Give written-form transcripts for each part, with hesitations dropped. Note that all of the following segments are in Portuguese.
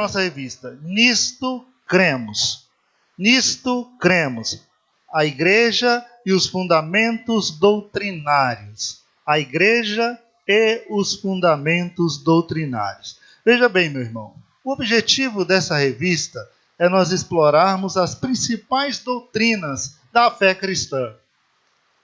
nossa revista? Nisto cremos. Nisto cremos. A igreja e os fundamentos doutrinários. A igreja e os fundamentos doutrinários. Veja bem, meu irmão, o objetivo dessa revista é nós explorarmos as principais doutrinas da fé cristã.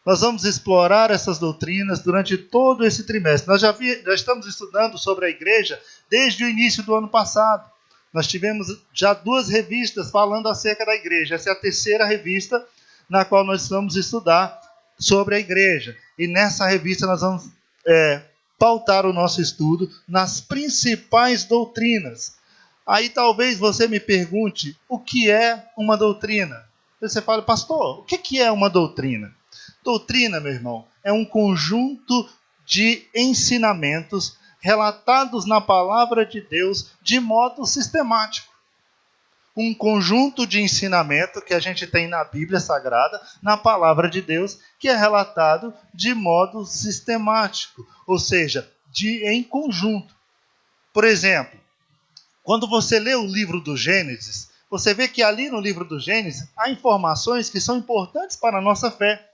Nós vamos explorar essas doutrinas durante todo esse trimestre. Nós já estamos estudando sobre a igreja desde o início do ano passado. Nós tivemos já 2 revistas falando acerca da igreja. Essa é a terceira revista na qual nós vamos estudar sobre a igreja. E nessa revista nós vamos pautar o nosso estudo nas principais doutrinas. Aí talvez você me pergunte, o que é uma doutrina? Você fala, pastor, o que é uma doutrina? Doutrina, meu irmão, é um conjunto de ensinamentos relatados na palavra de Deus de modo sistemático. Um conjunto de ensinamento que a gente tem na Bíblia Sagrada, na palavra de Deus, que é relatado de modo sistemático, ou seja, em conjunto. Por exemplo, quando você lê o livro do Gênesis, você vê que ali no livro do Gênesis há informações que são importantes para a nossa fé.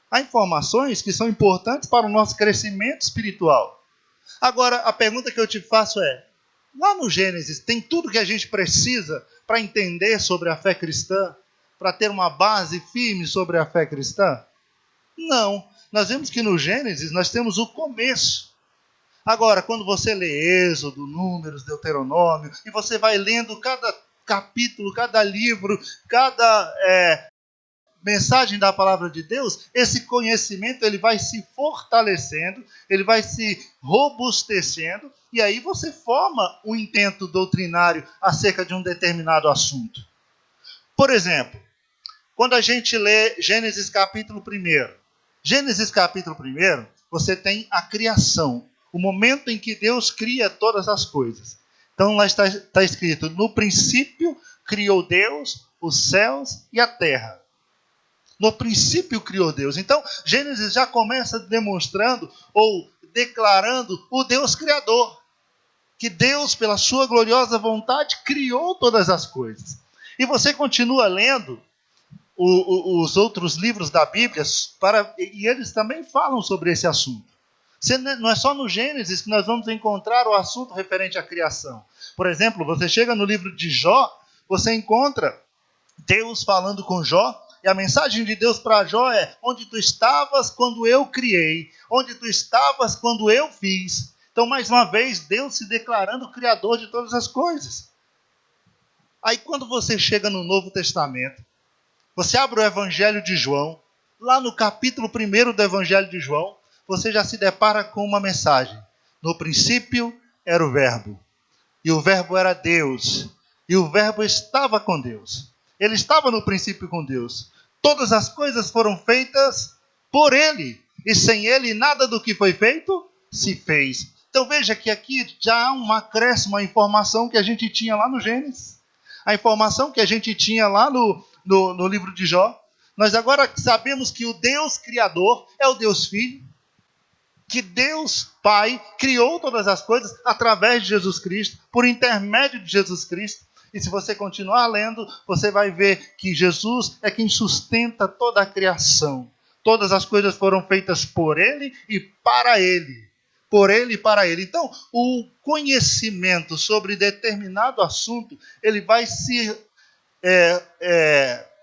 Há informações que são importantes para o nosso crescimento espiritual. Agora, a pergunta que eu te faço é, lá no Gênesis tem tudo que a gente precisa para entender sobre a fé cristã? Para ter uma base firme sobre a fé cristã? Não. Nós vemos que no Gênesis nós temos o começo. Agora, quando você lê Êxodo, Números, Deuteronômio, e você vai lendo cada capítulo, cada livro, cada mensagem da palavra de Deus, esse conhecimento ele vai se fortalecendo, ele vai se robustecendo, e aí você forma um intento doutrinário acerca de um determinado assunto. Por exemplo, quando a gente lê Gênesis capítulo 1, Gênesis capítulo 1, você tem a criação, o momento em que Deus cria todas as coisas. Então lá está escrito, no princípio criou Deus os céus e a terra. No princípio criou Deus. Então, Gênesis já começa demonstrando ou declarando o Deus Criador. Que Deus, pela sua gloriosa vontade, criou todas as coisas. E você continua lendo os outros livros da Bíblia, e eles também falam sobre esse assunto. Não é só no Gênesis que nós vamos encontrar o assunto referente à criação. Por exemplo, você chega no livro de Jó, você encontra Deus falando com Jó, e a mensagem de Deus para Jó é, onde tu estavas quando eu criei, onde tu estavas quando eu fiz. Então, mais uma vez, Deus se declarando o Criador de todas as coisas. Aí, quando você chega no Novo Testamento, você abre o Evangelho de João, lá no capítulo 1 do Evangelho de João, você já se depara com uma mensagem. No princípio era o Verbo, e o Verbo era Deus, e o Verbo estava com Deus. Ele estava no princípio com Deus. Todas as coisas foram feitas por Ele. E sem Ele, nada do que foi feito se fez. Então veja que aqui já há um acréscimo à informação que a gente tinha lá no Gênesis. A informação que a gente tinha lá no livro de Jó. Nós agora sabemos que o Deus Criador é o Deus Filho. Que Deus Pai criou todas as coisas através de Jesus Cristo, por intermédio de Jesus Cristo. E se você continuar lendo, você vai ver que Jesus é quem sustenta toda a criação. Todas as coisas foram feitas por Ele e para Ele. Por Ele e para Ele. Então, o conhecimento sobre determinado assunto, ele vai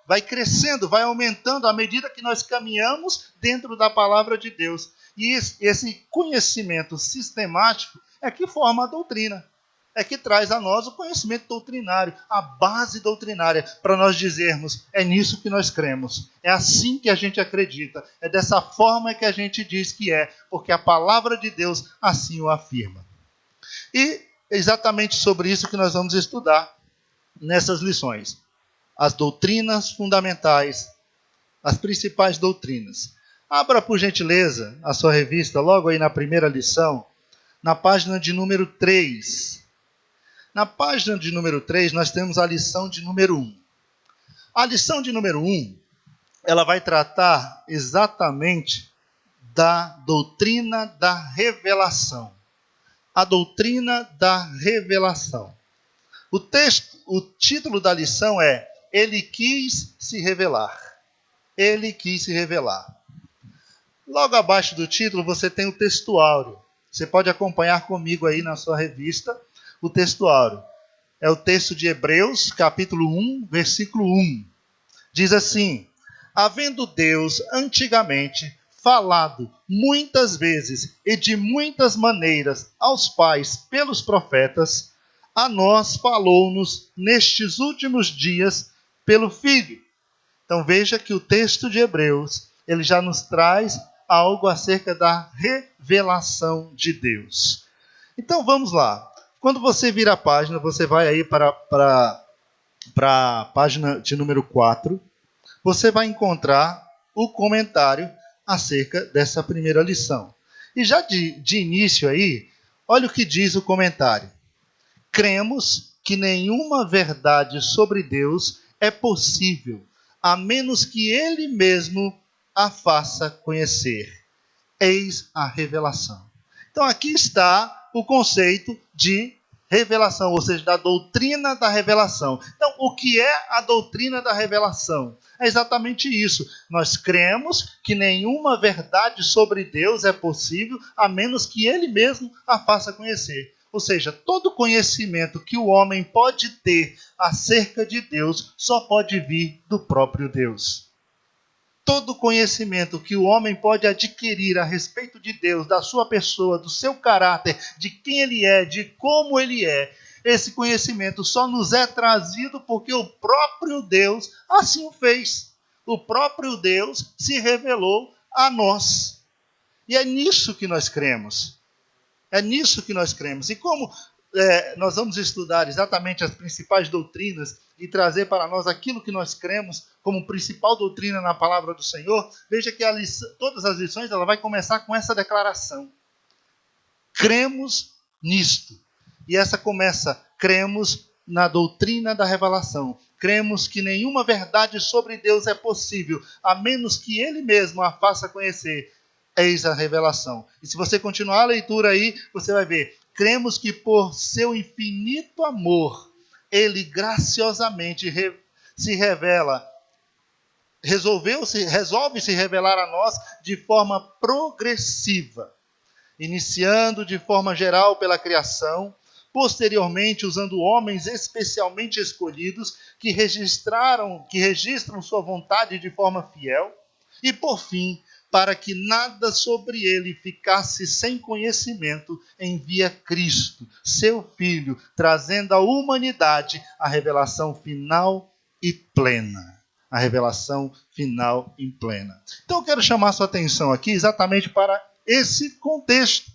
vai crescendo, vai aumentando à medida que nós caminhamos dentro da palavra de Deus. E esse conhecimento sistemático é que forma a doutrina. É que traz a nós o conhecimento doutrinário, a base doutrinária, para nós dizermos, é nisso que nós cremos, é assim que a gente acredita, é dessa forma que a gente diz que é, porque a palavra de Deus assim o afirma. E é exatamente sobre isso que nós vamos estudar nessas lições. As doutrinas fundamentais, as principais doutrinas. Abra, por gentileza, a sua revista, logo aí na primeira lição, na página de número 3. Na página de número 3, nós temos a lição de número 1. A lição de número 1, ela vai tratar exatamente da doutrina da revelação. A doutrina da revelação. O título da lição é Ele quis se revelar. Ele quis se revelar. Logo abaixo do título você tem o textuário. Você pode acompanhar comigo aí na sua revista o textuário. É o texto de Hebreus, capítulo 1, versículo 1. Diz assim: havendo Deus antigamente falado muitas vezes e de muitas maneiras aos pais pelos profetas, a nós falou-nos nestes últimos dias pelo Filho. Então veja que o texto de Hebreus, ele já nos traz algo acerca da revelação de Deus. Então vamos lá. Quando você vira a página, você vai aí para a página de número 4, você vai encontrar o comentário acerca dessa primeira lição. E já de início aí, olha o que diz o comentário. Cremos que nenhuma verdade sobre Deus é possível, a menos que Ele mesmo a faça conhecer. Eis a revelação. Então aqui está o conceito de revelação, ou seja, da doutrina da revelação. Então, o que é a doutrina da revelação? É exatamente isso. Nós cremos que nenhuma verdade sobre Deus é possível, a menos que Ele mesmo a faça conhecer. Ou seja, todo conhecimento que o homem pode ter acerca de Deus só pode vir do próprio Deus. Todo conhecimento que o homem pode adquirir a respeito de Deus, da sua pessoa, do seu caráter, de quem Ele é, de como Ele é, esse conhecimento só nos é trazido porque o próprio Deus assim o fez. O próprio Deus se revelou a nós. E é nisso que nós cremos. É nisso que nós cremos. E como nós vamos estudar exatamente as principais doutrinas e trazer para nós aquilo que nós cremos como principal doutrina na palavra do Senhor, veja que todas as lições ela vai começar com essa declaração. Cremos nisto. E essa começa, cremos na doutrina da revelação. Cremos que nenhuma verdade sobre Deus é possível, a menos que Ele mesmo a faça conhecer. Eis a revelação. E se você continuar a leitura aí, você vai ver. Cremos que por seu infinito amor, Ele graciosamente se revela, resolve se revelar a nós de forma progressiva, iniciando de forma geral pela criação, posteriormente usando homens especialmente escolhidos que registram sua vontade de forma fiel, e por fim, para que nada sobre ele ficasse sem conhecimento, envia Cristo, seu Filho, trazendo à humanidade a revelação final e plena. A revelação final e plena. Então eu quero chamar a sua atenção aqui exatamente para esse contexto.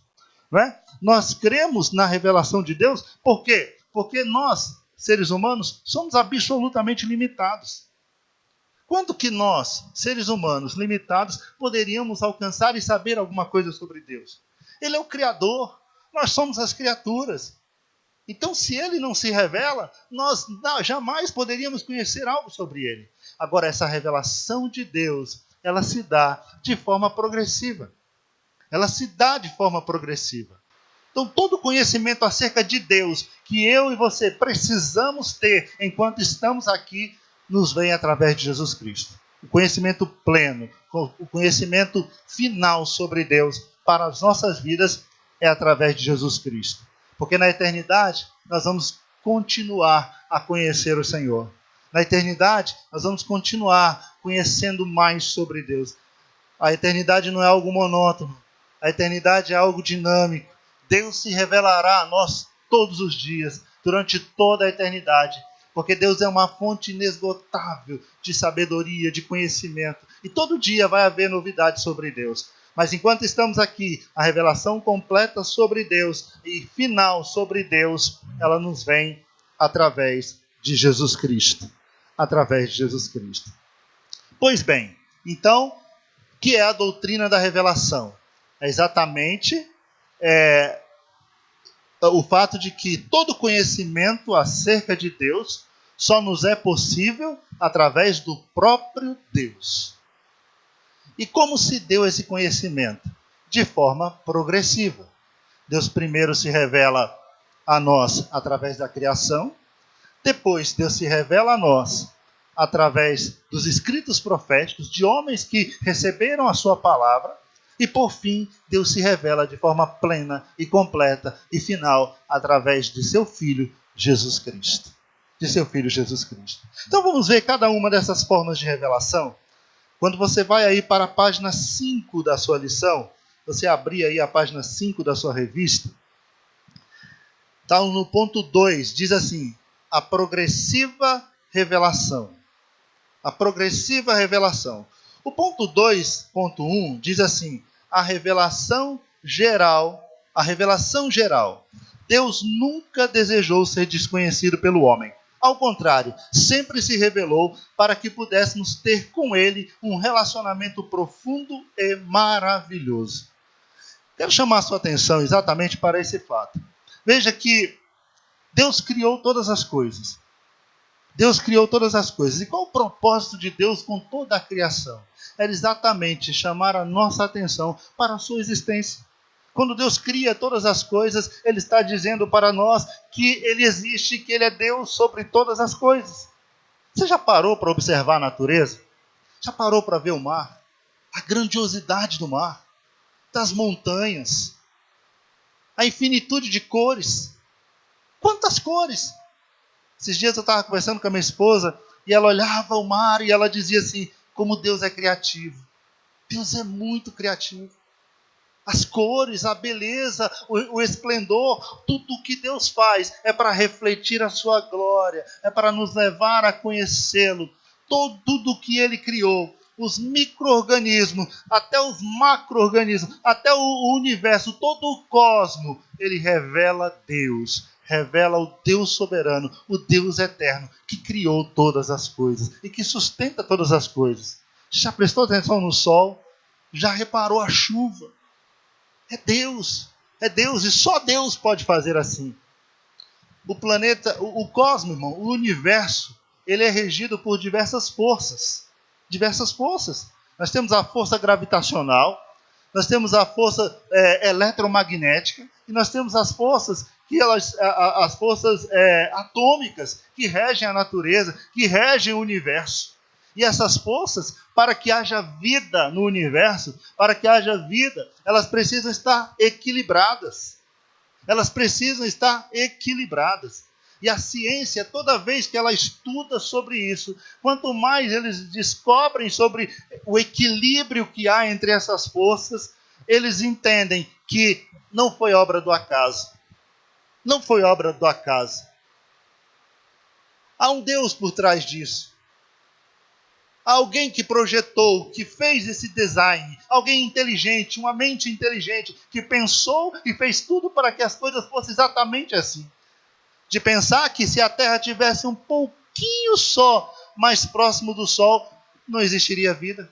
Não é? Nós cremos na revelação de Deus, por quê? Porque nós, seres humanos, somos absolutamente limitados. Quando que nós, seres humanos limitados, poderíamos alcançar e saber alguma coisa sobre Deus? Ele é o Criador, nós somos as criaturas. Então, se Ele não se revela, nós jamais poderíamos conhecer algo sobre Ele. Agora, essa revelação de Deus, ela se dá de forma progressiva. Ela se dá de forma progressiva. Então, todo conhecimento acerca de Deus que eu e você precisamos ter enquanto estamos aqui, nos vem através de Jesus Cristo. O conhecimento pleno, o conhecimento final sobre Deus para as nossas vidas é através de Jesus Cristo. Porque na eternidade nós vamos continuar a conhecer o Senhor. Na eternidade nós vamos continuar conhecendo mais sobre Deus. A eternidade não é algo monótono. A eternidade é algo dinâmico. Deus se revelará a nós todos os dias, durante toda a eternidade. Porque Deus é uma fonte inesgotável de sabedoria, de conhecimento. E todo dia vai haver novidades sobre Deus. Mas enquanto estamos aqui, a revelação completa sobre Deus e final sobre Deus, ela nos vem através de Jesus Cristo. Através de Jesus Cristo. Pois bem, então, o que é a doutrina da revelação? É exatamente o fato de que todo conhecimento acerca de Deus só nos é possível através do próprio Deus. E como se deu esse conhecimento? De forma progressiva. Deus primeiro se revela a nós através da criação, Depois, Deus se revela a nós através dos escritos proféticos, de homens que receberam a sua palavra. E por fim, Deus se revela de forma plena e completa e final através de seu Filho Jesus Cristo. De seu Filho Jesus Cristo. Então vamos ver cada uma dessas formas de revelação. Quando você vai aí para a página 5 da sua lição, você abrir aí a página 5 da sua revista, está no ponto 2, diz assim, a progressiva revelação. A progressiva revelação. O ponto 2.1 diz assim, a revelação geral. A revelação geral. Deus nunca desejou ser desconhecido pelo homem. Ao contrário, sempre se revelou para que pudéssemos ter com ele um relacionamento profundo e maravilhoso. Quero chamar a sua atenção exatamente para esse fato. Veja que Deus criou todas as coisas. Deus criou todas as coisas. E qual o propósito de Deus com toda a criação? Era exatamente chamar a nossa atenção para a sua existência. Quando Deus cria todas as coisas, Ele está dizendo para nós que Ele existe, que Ele é Deus sobre todas as coisas. Você já parou para observar a natureza? Já parou para ver o mar? A grandiosidade do mar, das montanhas, a infinitude de cores. Quantas cores! Esses dias eu estava conversando com a minha esposa e ela olhava o mar e ela dizia assim, como Deus é criativo. Deus é muito criativo. As cores, a beleza, o esplendor, tudo o que Deus faz é para refletir a sua glória, é para nos levar a conhecê-lo. Tudo o que Ele criou, os micro-organismos, até os macro-organismos, até o universo, todo o cosmo, Ele revela Deus. Revela o Deus soberano, o Deus eterno, que criou todas as coisas e que sustenta todas as coisas. Já prestou atenção no sol? Já reparou a chuva? É Deus e só Deus pode fazer assim. O planeta, o cosmos, irmão, o universo, ele é regido por diversas forças. Diversas forças. Nós temos a força gravitacional, nós temos a força eletromagnética e nós temos as forças as forças atômicas que regem a natureza, que regem o universo. E essas forças, para que haja vida no universo, para que haja vida, elas precisam estar equilibradas. Elas precisam estar equilibradas. E a ciência, toda vez que ela estuda sobre isso, quanto mais eles descobrem sobre o equilíbrio que há entre essas forças, eles entendem que não foi obra do acaso. Não foi obra do acaso. Há um Deus por trás disso. Há alguém que projetou, que fez esse design. Alguém inteligente, uma mente inteligente, que pensou e fez tudo para que as coisas fossem exatamente assim. De pensar que se a Terra tivesse um pouquinho só mais próximo do Sol, não existiria vida.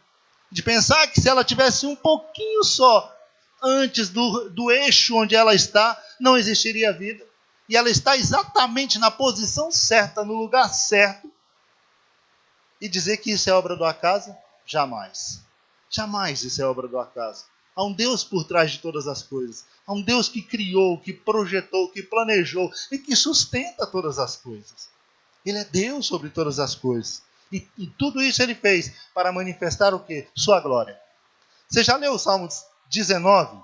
De pensar que se ela tivesse um pouquinho só antes do eixo onde ela está, não existiria vida. E ela está exatamente na posição certa, no lugar certo. E dizer que isso é obra do acaso? Jamais. Jamais isso é obra do acaso. Há um Deus por trás de todas as coisas. Há um Deus que criou, que projetou, que planejou e que sustenta todas as coisas. Ele é Deus sobre todas as coisas. E tudo isso Ele fez para manifestar o quê? Sua glória. Você já leu o Salmo 19?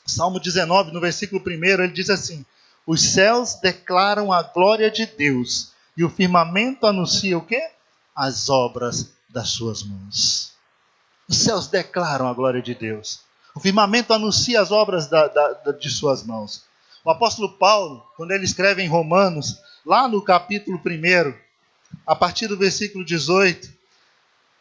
Salmo 19, no versículo 1, ele diz assim: os céus declaram a glória de Deus e o firmamento anuncia o quê? As obras das suas mãos. Os céus declaram a glória de Deus. O firmamento anuncia as obras de suas mãos. O apóstolo Paulo, quando ele escreve em Romanos, lá no capítulo 1, a partir do versículo 18,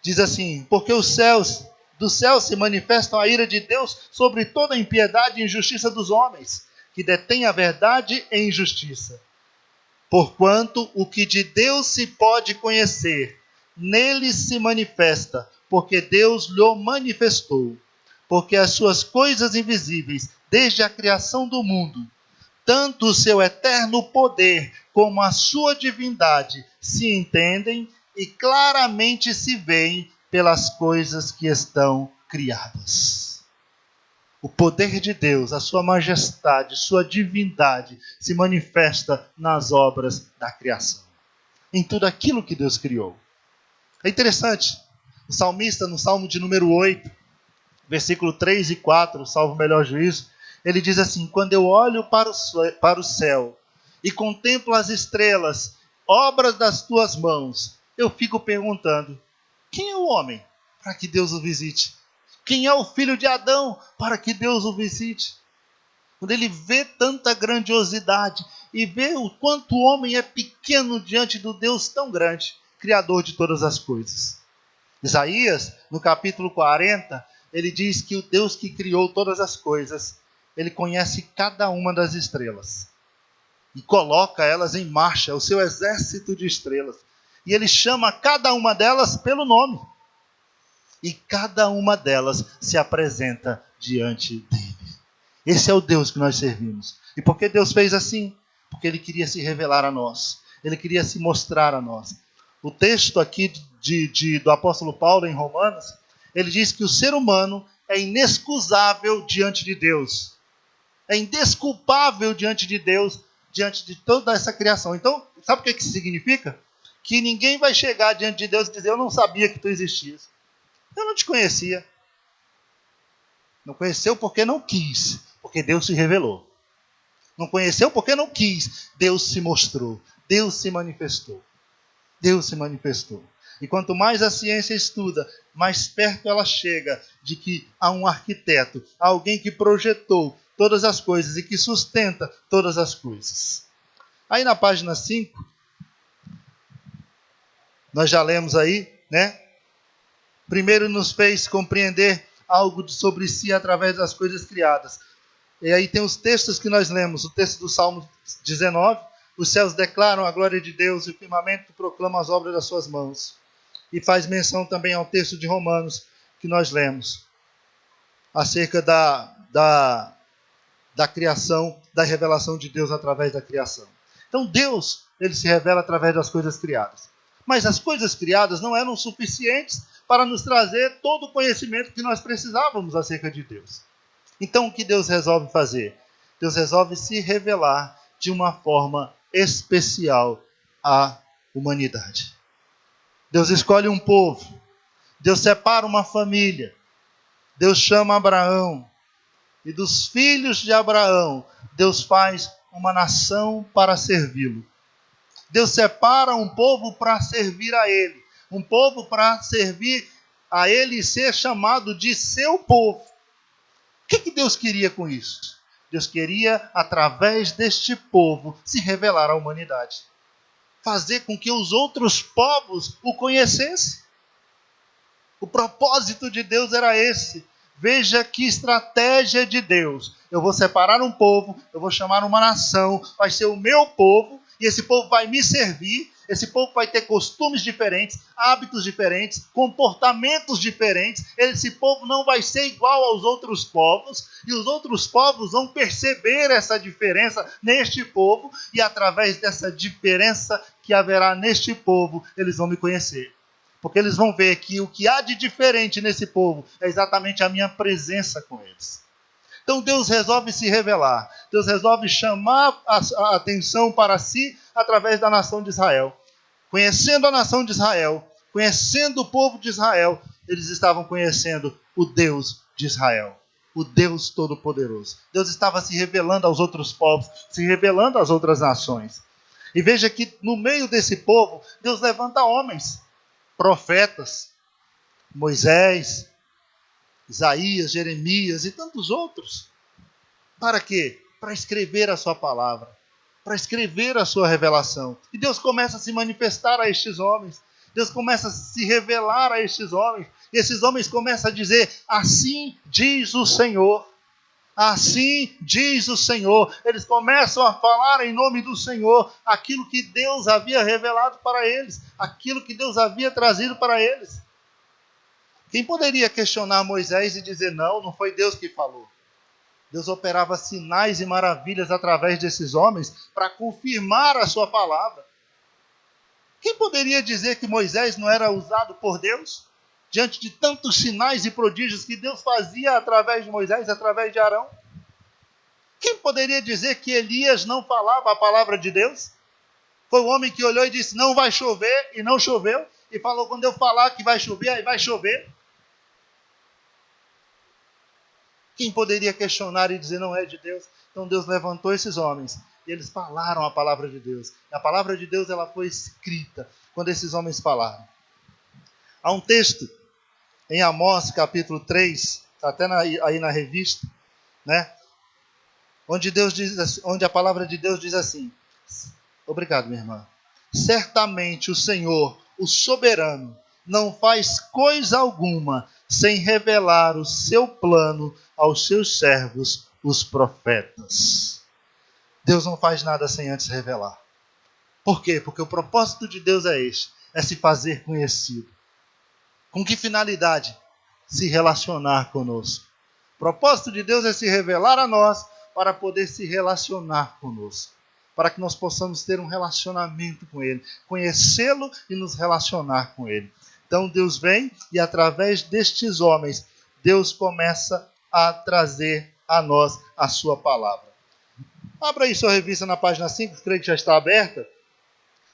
diz assim: porque dos céus se manifestam a ira de Deus sobre toda a impiedade e injustiça dos homens, que detêm a verdade em injustiça. Porquanto o que de Deus se pode conhecer, nele se manifesta, porque Deus lhe manifestou. Porque as suas coisas invisíveis, desde a criação do mundo, tanto o seu eterno poder como a sua divindade, se entendem e claramente se veem pelas coisas que estão criadas. O poder de Deus, a sua majestade, sua divindade se manifesta nas obras da criação. em tudo aquilo que Deus criou. É interessante, o salmista, no Salmo de número 8, versículo 3 e 4, salvo o melhor juízo, ele diz assim: quando eu olho para o céu e contemplo as estrelas, obras das tuas mãos, eu fico perguntando: quem é o homem para que Deus o visite? Quem é o filho de Adão para que Deus o visite? Quando ele vê tanta grandiosidade e vê o quanto o homem é pequeno diante do Deus tão grande, Criador de todas as coisas. Isaías, no capítulo 40, ele diz que o Deus que criou todas as coisas, ele conhece cada uma das estrelas e coloca elas em marcha, o seu exército de estrelas. E ele chama cada uma delas pelo nome. E cada uma delas se apresenta diante dele. Esse é o Deus que nós servimos. E por que Deus fez assim? Porque ele queria se revelar a nós. Ele queria se mostrar a nós. O texto aqui do apóstolo Paulo em Romanos, ele diz que o ser humano é inexcusável diante de Deus. É indesculpável diante de Deus, diante de toda essa criação. Então, sabe o que isso significa? Que ninguém vai chegar diante de Deus e dizer: eu não sabia que tu existias. Eu não te conhecia. Não conheceu porque não quis, porque Deus se revelou. Não conheceu porque não quis, Deus se mostrou. Deus se manifestou. Deus se manifestou. E quanto mais a ciência estuda, mais perto ela chega de que há um arquiteto, alguém que projetou todas as coisas e que sustenta todas as coisas. Aí na página 5, nós já lemos aí, né? Primeiro nos fez compreender algo sobre si através das coisas criadas. E aí tem os textos que nós lemos, o texto do Salmo 19, os céus declaram a glória de Deus e o firmamento proclama as obras das suas mãos. E faz menção também ao texto de Romanos que nós lemos, acerca da criação, da revelação de Deus através da criação. Então Deus, ele se revela através das coisas criadas. Mas as coisas criadas não eram suficientes para nos trazer todo o conhecimento que nós precisávamos acerca de Deus. Então o que Deus resolve fazer? Deus resolve se revelar de uma forma especial à humanidade. Deus escolhe um povo. Deus separa uma família. Deus chama Abraão. E dos filhos de Abraão, Deus faz uma nação para servi-lo. Deus separa um povo para servir a Ele. Um povo para servir a Ele e ser chamado de seu povo. O que Deus queria com isso? Deus queria, através deste povo, se revelar à humanidade. Fazer com que os outros povos o conhecessem. O propósito de Deus era esse. Veja que estratégia de Deus. Eu vou separar um povo, eu vou chamar uma nação, vai ser o meu povo, e esse povo vai me servir, esse povo vai ter costumes diferentes, hábitos diferentes, comportamentos diferentes. Esse povo não vai ser igual aos outros povos, e os outros povos vão perceber essa diferença neste povo, e através dessa diferença que haverá neste povo, eles vão me conhecer. Porque eles vão ver que o que há de diferente nesse povo é exatamente a minha presença com eles. Então Deus resolve se revelar. Deus resolve chamar a atenção para si através da nação de Israel. Conhecendo a nação de Israel, conhecendo o povo de Israel, eles estavam conhecendo o Deus de Israel. O Deus Todo-Poderoso. Deus estava se revelando aos outros povos, se revelando às outras nações. E veja que no meio desse povo, Deus levanta homens. Profetas, Moisés, Isaías, Jeremias e tantos outros. Para quê? Para escrever a sua palavra, para escrever a sua revelação. E Deus começa a se manifestar a estes homens. Deus começa a se revelar a estes homens. E esses homens começam a dizer: assim diz o Senhor. Assim diz o Senhor. Eles começam a falar em nome do Senhor aquilo que Deus havia revelado para eles, aquilo que Deus havia trazido para eles. Quem poderia questionar Moisés e dizer: não foi Deus que falou? Deus operava sinais e maravilhas através desses homens para confirmar a sua palavra. Quem poderia dizer que Moisés não era usado por Deus? Diante de tantos sinais e prodígios que Deus fazia através de Moisés, através de Arão? Quem poderia dizer que Elias não falava a palavra de Deus? Foi o homem que olhou e disse, não vai chover, e não choveu. E falou, quando eu falar que vai chover, aí vai chover. Quem poderia questionar e dizer, não é de Deus? Então Deus levantou esses homens. E eles falaram a palavra de Deus. E a palavra de Deus ela foi escrita quando esses homens falaram. Há um texto em Amós, capítulo 3, está até aí na revista, né? Onde a palavra de Deus diz assim, obrigado, minha irmã. Certamente o Senhor, o soberano, não faz coisa alguma sem revelar o seu plano aos seus servos, os profetas. Deus não faz nada sem antes revelar. Por quê? Porque o propósito de Deus é este, é se fazer conhecido. Com que finalidade? Se relacionar conosco. O propósito de Deus é se revelar a nós para poder se relacionar conosco. Para que nós possamos ter um relacionamento com Ele, conhecê-lo e nos relacionar com Ele. Então Deus vem e através destes homens, Deus começa a trazer a nós a sua palavra. Abra aí sua revista na página 5, creio que já está aberta.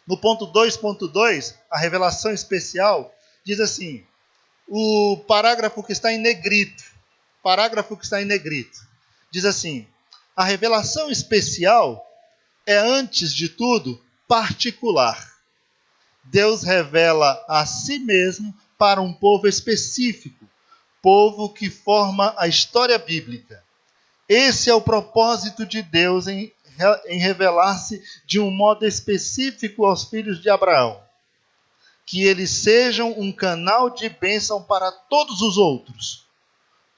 No ponto 2.2, a revelação especial, diz assim, o parágrafo que está em negrito, diz assim, a revelação especial é, antes de tudo, particular. Deus revela a si mesmo para um povo específico, povo que forma a história bíblica. Esse é o propósito de Deus em revelar-se de um modo específico aos filhos de Abraão. Que eles sejam um canal de bênção para todos os outros.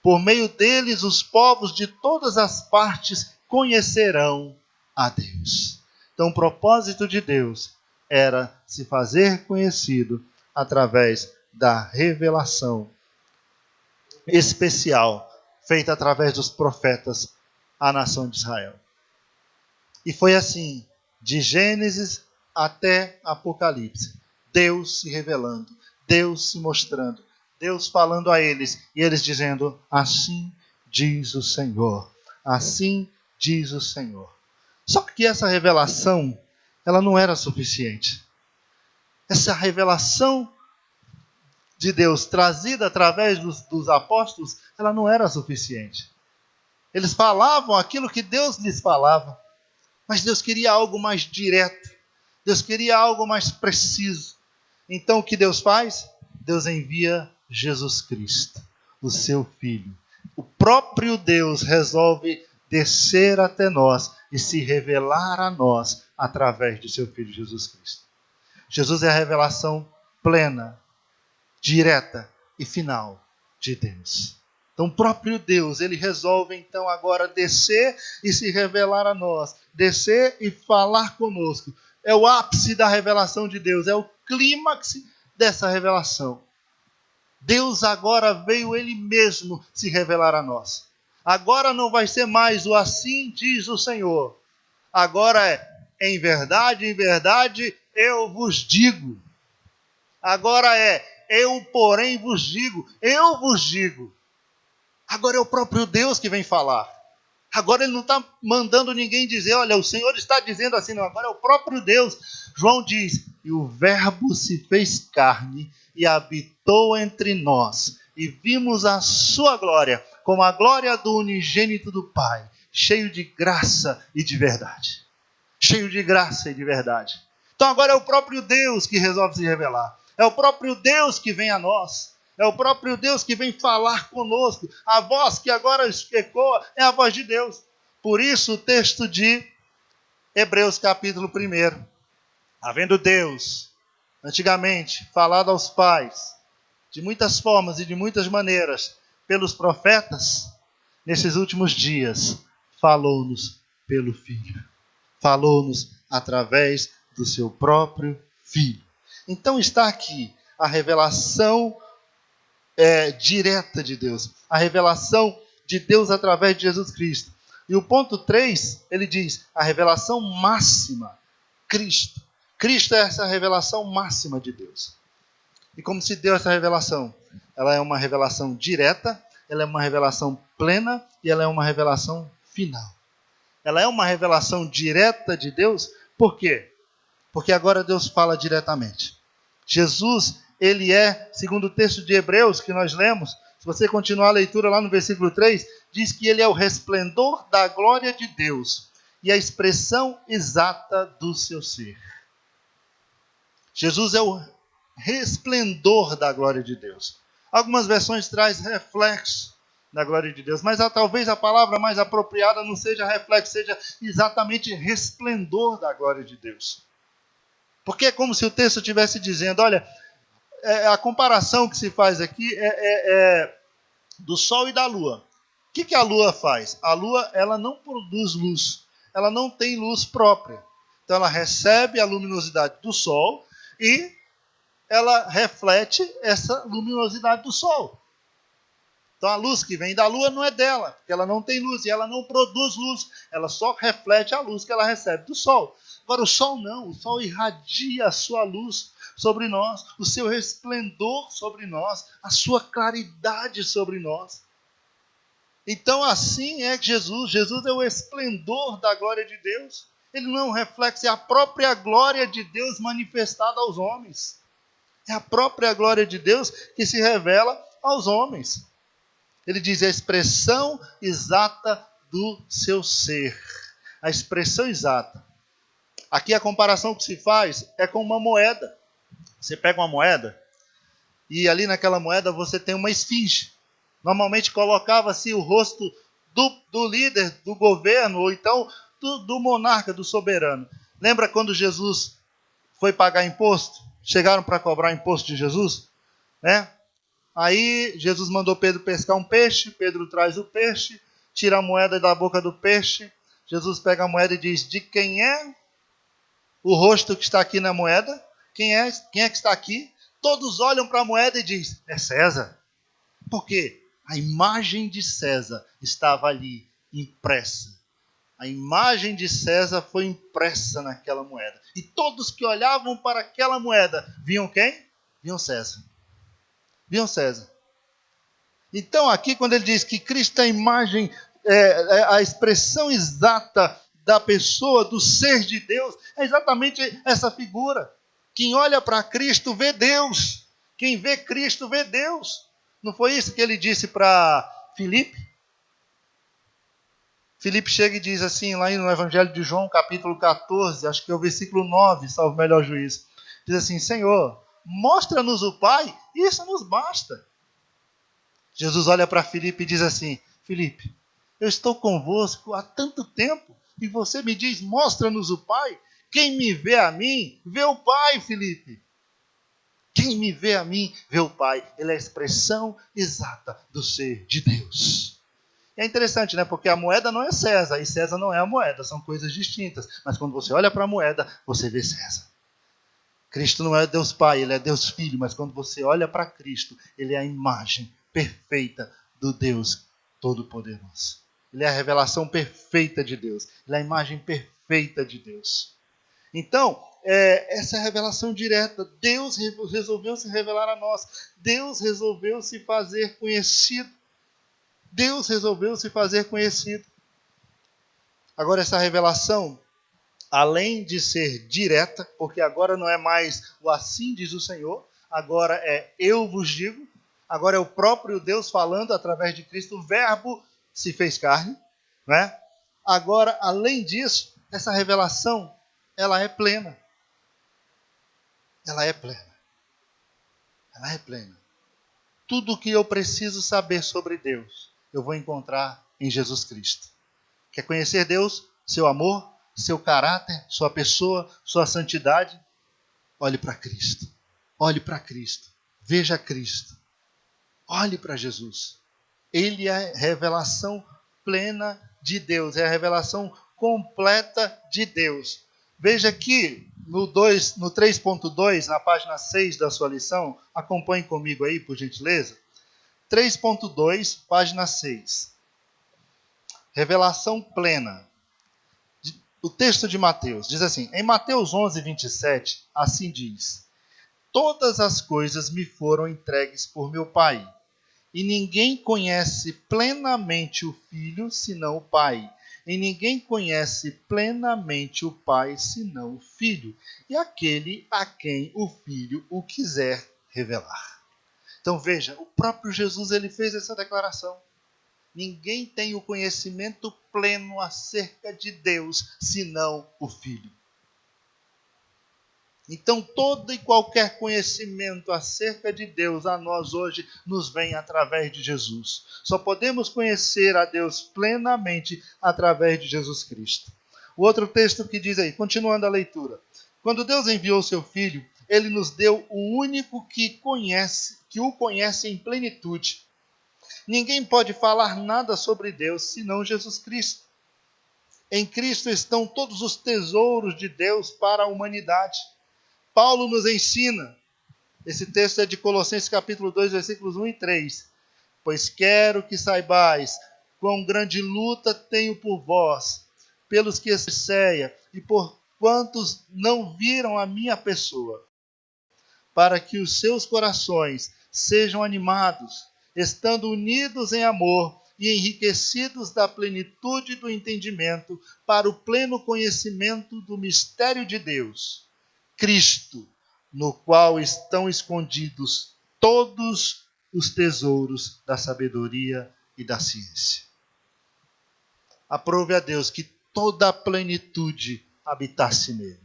Por meio deles, os povos de todas as partes conhecerão a Deus. Então, o propósito de Deus era se fazer conhecido através da revelação especial feita através dos profetas à nação de Israel. E foi assim, de Gênesis até Apocalipse. Deus se revelando, Deus se mostrando, Deus falando a eles, e eles dizendo, assim diz o Senhor, assim diz o Senhor. Só que essa revelação, ela não era suficiente. Essa revelação de Deus trazida através dos apóstolos, ela não era suficiente. Eles falavam aquilo que Deus lhes falava, mas Deus queria algo mais direto, Deus queria algo mais preciso. Então o que Deus faz? Deus envia Jesus Cristo, o seu Filho. O próprio Deus resolve descer até nós e se revelar a nós através de seu Filho Jesus Cristo. Jesus é a revelação plena, direta e final de Deus. Então o próprio Deus, ele resolve então agora descer e se revelar a nós, descer e falar conosco. É o ápice da revelação de Deus, é o clímax dessa revelação. Deus agora veio ele mesmo se revelar a nós. Agora não vai ser mais o assim diz o Senhor. Agora é em verdade, eu vos digo. Agora é eu, porém, vos digo, eu vos digo. Agora é o próprio Deus que vem falar. Agora ele não está mandando ninguém dizer, olha, o Senhor está dizendo assim, não. Agora é o próprio Deus. João diz, e o verbo se fez carne e habitou entre nós. E vimos a sua glória, como a glória do unigênito do Pai, cheio de graça e de verdade. Cheio de graça e de verdade. Então agora é o próprio Deus que resolve se revelar. É o próprio Deus que vem a nós. É o próprio Deus que vem falar conosco. A voz que agora ecoa é a voz de Deus. Por isso o texto de Hebreus capítulo 1. Havendo Deus, antigamente, falado aos pais, de muitas formas e de muitas maneiras, pelos profetas, nesses últimos dias, falou-nos pelo Filho. Falou-nos através do seu próprio Filho. Então está aqui a revelação direta de Deus. A revelação de Deus através de Jesus Cristo. E o ponto 3, ele diz, a revelação máxima, Cristo. Cristo é essa revelação máxima de Deus. E como se deu essa revelação? Ela é uma revelação direta, ela é uma revelação plena e ela é uma revelação final. Ela é uma revelação direta de Deus, por quê? Porque agora Deus fala diretamente. Jesus, ele é, segundo o texto de Hebreus que nós lemos, se você continuar a leitura lá no versículo 3, diz que ele é o resplendor da glória de Deus e a expressão exata do seu ser. Jesus é o resplendor da glória de Deus. Algumas versões traz reflexo da glória de Deus, mas talvez a palavra mais apropriada não seja reflexo, seja exatamente resplendor da glória de Deus. Porque é como se o texto estivesse dizendo, olha, a comparação que se faz aqui é do sol e da lua. O que a lua faz? A lua, ela não produz luz, ela não tem luz própria. Então ela recebe a luminosidade do sol e ela reflete essa luminosidade do sol. Então a luz que vem da lua não é dela, porque ela não tem luz e ela não produz luz, ela só reflete a luz que ela recebe do sol. Agora o sol não, o sol irradia a sua luz sobre nós, o seu resplendor sobre nós, a sua claridade sobre nós. Então assim é Jesus. Jesus é o esplendor da glória de Deus. Ele não é um reflexo, é a própria glória de Deus manifestada aos homens. É a própria glória de Deus que se revela aos homens. Ele diz a expressão exata do seu ser. A expressão exata. Aqui a comparação que se faz é com uma moeda. Você pega uma moeda e ali naquela moeda você tem uma esfinge. Normalmente colocava-se o rosto do líder, do governo, ou então do monarca, do soberano. Lembra quando Jesus foi pagar imposto? Chegaram para cobrar imposto de Jesus? Né? Aí Jesus mandou Pedro pescar um peixe, Pedro traz o peixe, tira a moeda da boca do peixe, Jesus pega a moeda e diz, de quem é o rosto que está aqui na moeda? Quem é que está aqui? Todos olham para a moeda e dizem, é César. Por quê? A imagem de César estava ali, impressa. A imagem de César foi impressa naquela moeda. E todos que olhavam para aquela moeda, viam quem? Viam César. Viam César. Então aqui quando ele diz que Cristo é a imagem, a expressão exata da pessoa, do ser de Deus, é exatamente essa figura. Quem olha para Cristo vê Deus. Quem vê Cristo vê Deus. Não foi isso que ele disse para Filipe? Filipe chega e diz assim, lá no Evangelho de João, capítulo 14, acho que é o versículo 9, salvo o melhor juízo. Diz assim, Senhor, mostra-nos o Pai, isso nos basta. Jesus olha para Filipe e diz assim, Filipe, eu estou convosco há tanto tempo, e você me diz, mostra-nos o Pai. Quem me vê a mim, vê o Pai, Filipe. Quem me vê a mim, vê o Pai. Ele é a expressão exata do ser de Deus. É interessante, né? Porque a moeda não é César, e César não é a moeda, são coisas distintas. Mas quando você olha para a moeda, você vê César. Cristo não é Deus Pai, ele é Deus Filho, mas quando você olha para Cristo, ele é a imagem perfeita do Deus Todo-Poderoso. Ele é a revelação perfeita de Deus, ele é a imagem perfeita de Deus. Então, essa é a revelação direta. Deus resolveu se revelar a nós. Deus resolveu se fazer conhecido. Deus resolveu se fazer conhecido. Agora, essa revelação, além de ser direta, porque agora não é mais o assim diz o Senhor, agora é eu vos digo, agora é o próprio Deus falando através de Cristo, o verbo se fez carne, né? Agora, além disso, essa revelação, ela é plena. Ela é plena. Ela é plena. Tudo o que eu preciso saber sobre Deus, eu vou encontrar em Jesus Cristo. Quer conhecer Deus, seu amor, seu caráter, sua pessoa, sua santidade? Olhe para Cristo. Olhe para Cristo. Veja Cristo. Olhe para Jesus. Ele é a revelação plena de Deus. É a revelação completa de Deus. Veja aqui no 3.2, na página 6 da sua lição. Acompanhe comigo aí, por gentileza. 3.2, página 6. Revelação plena. O texto de Mateus diz assim, em Mateus 11, 27, assim diz, todas as coisas me foram entregues por meu Pai, e ninguém conhece plenamente o Filho, senão o Pai, E ninguém conhece plenamente o Pai senão o Filho, e aquele a quem o Filho o quiser revelar. Então veja, o próprio Jesus ele fez essa declaração. Ninguém tem o conhecimento pleno acerca de Deus senão o Filho. Então, todo e qualquer conhecimento acerca de Deus a nós hoje nos vem através de Jesus. Só podemos conhecer a Deus plenamente através de Jesus Cristo. O outro texto que diz aí, continuando a leitura. Quando Deus enviou seu Filho, ele nos deu o único que o conhece em plenitude. Ninguém pode falar nada sobre Deus senão Jesus Cristo. Em Cristo estão todos os tesouros de Deus para a humanidade. Paulo nos ensina, esse texto é de Colossenses capítulo 2, versículos 1 e 3. Pois quero que saibais quão grande luta tenho por vós, pelos que ceia e por quantos não viram a minha pessoa, para que os seus corações sejam animados, estando unidos em amor e enriquecidos da plenitude do entendimento, para o pleno conhecimento do mistério de Deus, Cristo, no qual estão escondidos todos os tesouros da sabedoria e da ciência. Aprove a Deus que toda a plenitude habitasse nele.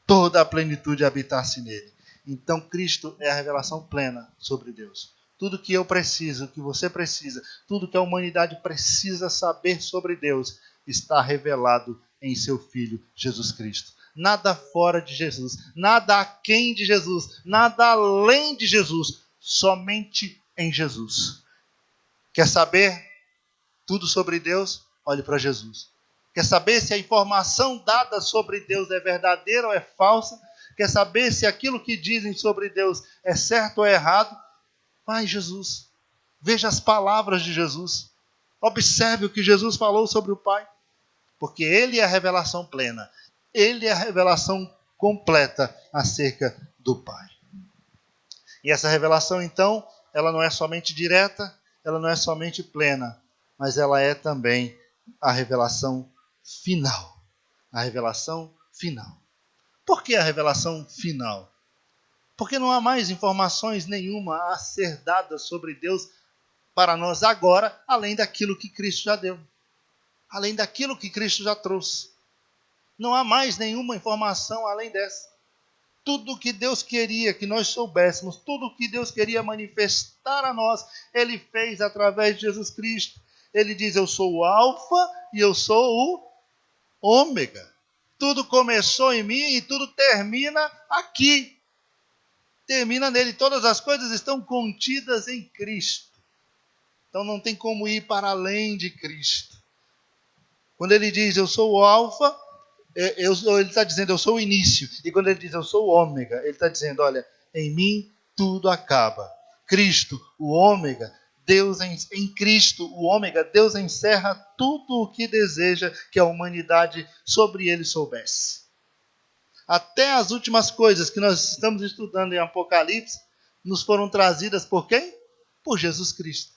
Toda a plenitude habitasse nele. Então Cristo é a revelação plena sobre Deus. Tudo que eu preciso, que você precisa, tudo que a humanidade precisa saber sobre Deus está revelado em seu Filho Jesus Cristo. Nada fora de Jesus, nada aquém de Jesus, nada além de Jesus, somente em Jesus. Quer saber tudo sobre Deus? Olhe para Jesus. Quer saber se a informação dada sobre Deus é verdadeira ou é falsa? Quer saber se aquilo que dizem sobre Deus é certo ou é errado? Vai em Jesus. Veja as palavras de Jesus. Observe o que Jesus falou sobre o Pai. Porque Ele é a revelação plena. Ele é a revelação completa acerca do Pai. E essa revelação, então, ela não é somente direta, ela não é somente plena, mas ela é também a revelação final. A revelação final. Por que a revelação final? Porque não há mais informações nenhuma a ser dada sobre Deus para nós agora, além daquilo que Cristo já deu. Além daquilo que Cristo já trouxe. Não há mais nenhuma informação além dessa. Tudo o que Deus queria que nós soubéssemos, tudo o que Deus queria manifestar a nós, Ele fez através de Jesus Cristo. Ele diz, eu sou o Alfa e eu sou o Ômega. Tudo começou em mim e tudo termina aqui. Termina nele. Todas as coisas estão contidas em Cristo. Então não tem como ir para além de Cristo. Quando ele diz, eu sou o Alfa, ele está dizendo, eu sou o início. E quando ele diz, eu sou o Ômega, ele está dizendo, olha, em mim tudo acaba. Cristo, o Ômega, Deus em Cristo, o Ômega, Deus encerra tudo o que deseja que a humanidade sobre ele soubesse. Até as últimas coisas que nós estamos estudando em Apocalipse, nos foram trazidas por quem? Por Jesus Cristo.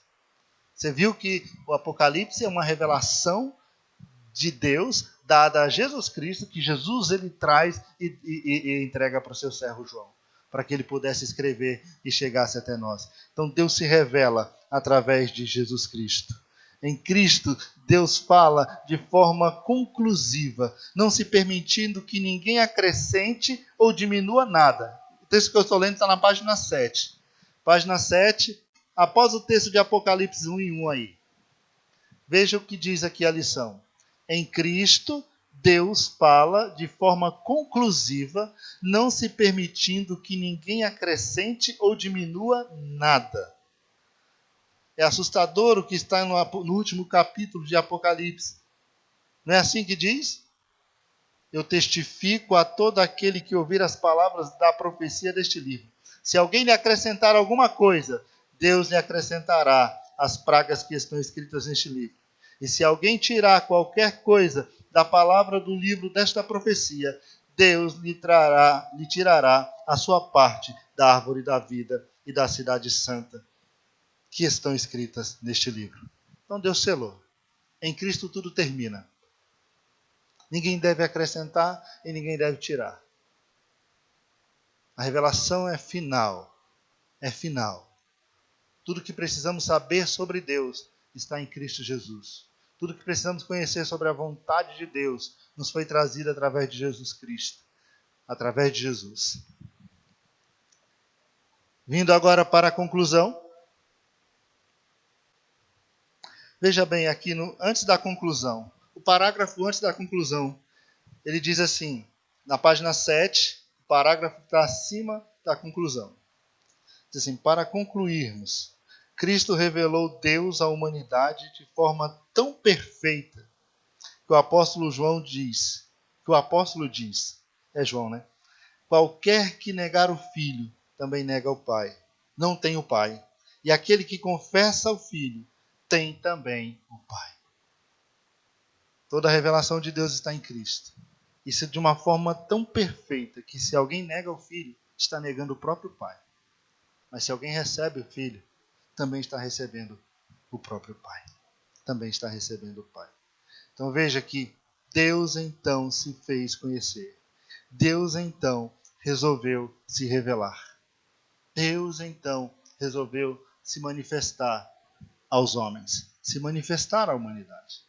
Você viu que o Apocalipse é uma revelação de Deus dada a Jesus Cristo, que Jesus ele traz e entrega para o seu servo João, para que ele pudesse escrever e chegasse até nós. Então Deus se revela através de Jesus Cristo. Em Cristo, Deus fala de forma conclusiva, não se permitindo que ninguém acrescente ou diminua nada. O texto que eu estou lendo está na página 7. Página 7, após o texto de Apocalipse 1 e 1 aí. Veja o que diz aqui a lição. Em Cristo, Deus fala de forma conclusiva, não se permitindo que ninguém acrescente ou diminua nada. É assustador o que está no último capítulo de Apocalipse. Não é assim que diz? Eu testifico a todo aquele que ouvir as palavras da profecia deste livro. Se alguém lhe acrescentar alguma coisa, Deus lhe acrescentará as pragas que estão escritas neste livro. E se alguém tirar qualquer coisa da palavra do livro desta profecia, Deus lhe tirará a sua parte da árvore da vida e da cidade santa, que estão escritas neste livro. Então Deus selou. Em Cristo tudo termina. Ninguém deve acrescentar e ninguém deve tirar. A revelação é final. É final. Tudo que precisamos saber sobre Deus está em Cristo Jesus. Tudo que precisamos conhecer sobre a vontade de Deus nos foi trazido através de Jesus Cristo. Através de Jesus. Vindo agora para a conclusão. Veja bem aqui, antes da conclusão. O parágrafo antes da conclusão. Ele diz assim, na página 7, o parágrafo que está acima da conclusão. Diz assim, para concluirmos, Cristo revelou Deus à humanidade de forma tão perfeita que o apóstolo diz, é João, né? Qualquer que negar o Filho, também nega o Pai. Não tem o Pai. E aquele que confessa o Filho, tem também o Pai. Toda a revelação de Deus está em Cristo. Isso de uma forma tão perfeita que se alguém nega o Filho, está negando o próprio Pai. Mas se alguém recebe o Filho, também está recebendo o próprio Pai. Também está recebendo o Pai. Então veja que Deus então se fez conhecer. Deus então resolveu se revelar. Deus então resolveu se manifestar aos homens, se manifestar à humanidade.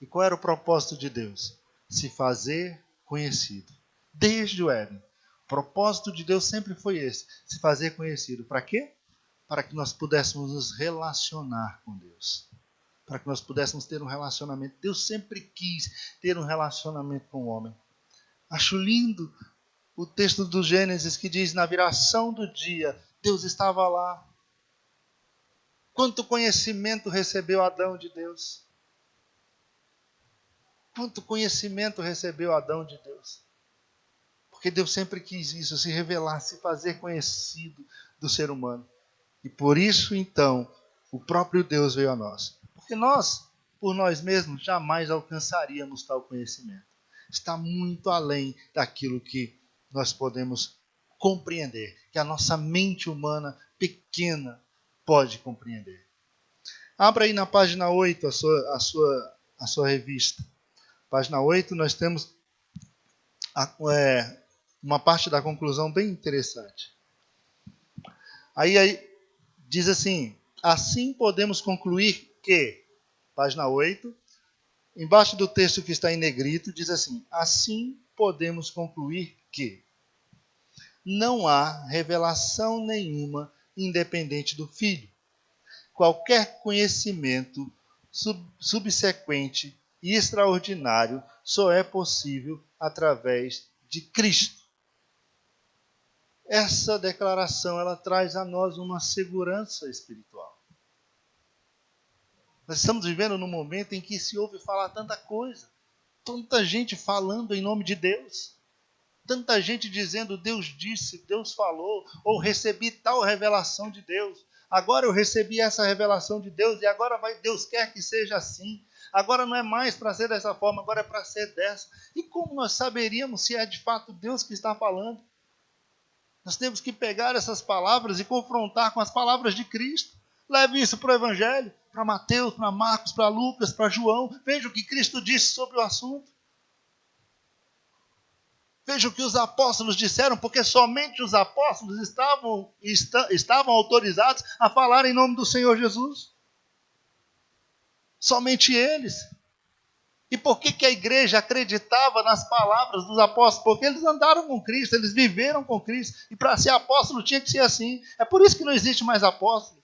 E qual era o propósito de Deus? Se fazer conhecido. Desde o Éden. O propósito de Deus sempre foi esse, se fazer conhecido. Para quê? Para que nós pudéssemos nos relacionar com Deus. Para que nós pudéssemos ter um relacionamento. Deus sempre quis ter um relacionamento com o homem. Acho lindo o texto do Gênesis que diz, na viração do dia, Deus estava lá. Quanto conhecimento recebeu Adão de Deus? Quanto conhecimento recebeu Adão de Deus? Porque Deus sempre quis isso, se revelar, se fazer conhecido do ser humano. E por isso, então, o próprio Deus veio a nós. Porque nós, por nós mesmos, jamais alcançaríamos tal conhecimento. Está muito além daquilo que nós podemos compreender, que a nossa mente humana pequena pode compreender. Abra aí na página 8 a sua revista. Página 8 nós temos uma parte da conclusão bem interessante. Aí diz assim, assim podemos concluir que, página 8, embaixo do texto que está em negrito, diz assim, assim podemos concluir que não há revelação nenhuma independente do Filho. Qualquer conhecimento subsequente e extraordinário só é possível através de Cristo. Essa declaração ela traz a nós uma segurança espiritual. Nós estamos vivendo num momento em que se ouve falar tanta coisa, tanta gente falando em nome de Deus, tanta gente dizendo Deus disse, Deus falou, ou recebi tal revelação de Deus. Agora eu recebi essa revelação de Deus e agora Deus quer que seja assim. Agora não é mais para ser dessa forma, agora é para ser dessa. E como nós saberíamos se é de fato Deus que está falando? Nós temos que pegar essas palavras e confrontar com as palavras de Cristo. Leve isso para o Evangelho, para Mateus, para Marcos, para Lucas, para João. Veja o que Cristo disse sobre o assunto. Veja o que os apóstolos disseram, porque somente os apóstolos estavam autorizados a falar em nome do Senhor Jesus. Somente eles. E por que a igreja acreditava nas palavras dos apóstolos? Porque eles andaram com Cristo, eles viveram com Cristo. E para ser apóstolo tinha que ser assim. É por isso que não existe mais apóstolo.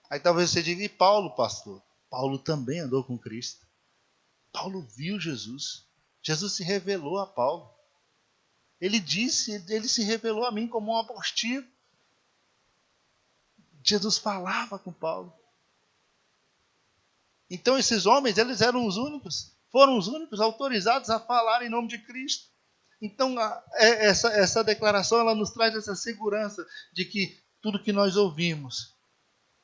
Aí talvez você diga, e Paulo, pastor? Paulo também andou com Cristo. Paulo viu Jesus. Jesus se revelou a Paulo. Ele se revelou a mim como um apóstolo. Jesus falava com Paulo. Então esses homens, eles eram os únicos, foram os únicos autorizados a falar em nome de Cristo. Então essa declaração, ela nos traz essa segurança de que tudo que nós ouvimos,